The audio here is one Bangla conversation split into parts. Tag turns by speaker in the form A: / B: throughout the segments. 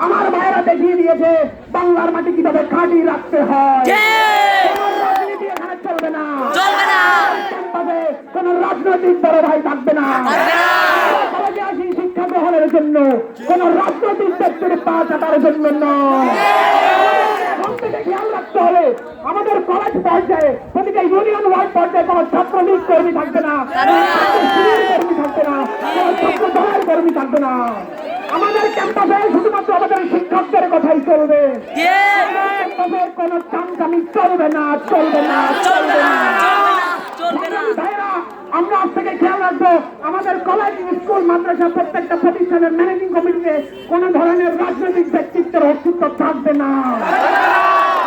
A: আমার ভাইরা দেখিয়ে দিয়েছে বাংলার মাটি কিভাবে খাঁটি রাখতে হয়। রাজনীতি এখানে চলবে না, কোন রাজনৈতিক বড় ভাই থাকবে না। কলেজে আসি শিক্ষা গ্রহণের জন্য, কোন রাজনৈতিক ব্যক্তির পা চাটার জন্য নয়। এখন থেকে খেয়াল রাখতে হবে আমাদের কলেজ পর্যায়ে, প্রতিটা ইউনিয়ন ওয়ার্ড পর্যায়ে কোন ছাত্রলীগ কর্মী থাকবে না, কর্মী থাকবে না, কোন ছাত্র দলের কর্মী থাকবে না। আমাদের ক্যাম্পাসে শুধুমাত্র আমাদের শিক্ষকদের কথাই চলবে, ক্যাম্পাসে কোন চামচামি চলবে না, চলবে না, চলবে না। ভাইরা, আমরা আজ থেকে খেয়াল রাখবো আমাদের কলেজ, স্কুল, মাদ্রাসা প্রত্যেকটা প্রতিষ্ঠানের ম্যানেজিং কমিটিতে কোন ধরনের রাজনৈতিক ব্যক্তিত্বের অস্তিত্ব থাকবে না।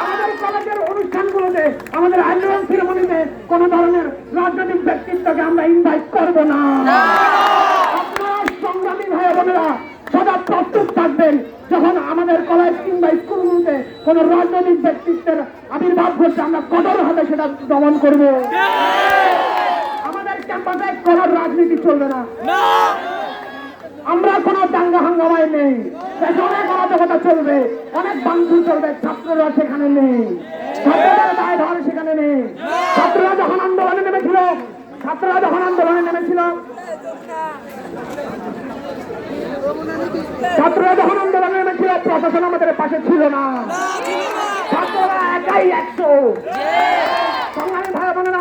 A: আমাদের কলেজের অনুষ্ঠানগুলোতে, আমাদের আন্দোলন সেরেমনিতে কোন ধরনের রাজনৈতিক ব্যক্তিত্বকে আমরা ইনভাইট করবো না। আপনারা সংগ্রামী ভাই বোনেরা সদা প্রস্তুত থাকবেন যখন আমাদের কলেজ কিংবা স্কুলগুলোতে কোন রাজনৈতিক ব্যক্তিত্বের আবির্ভাব ঘটছে, আমরা কঠোর হাতে সেটা দমন করবো। আমাদের ক্যাম্পাসে কোন রাজনীতি চলবে না, আমরা কোন দাঙ্গা হাঙ্গামায় নেই, অনেক অরাজকতা চলবে, অনেক ভাঙচুর চলবে, ছাত্ররা সেখানে নেই, ছাত্রদের দায় ভার সেখানে নেই। ছাত্ররা যখন আন্দোলনে নেমেছিল, প্রশাসন আমাদের পাশে ছিল না, ছাত্ররা একাই 100। সংগ্রামী ভাই বোনেরা,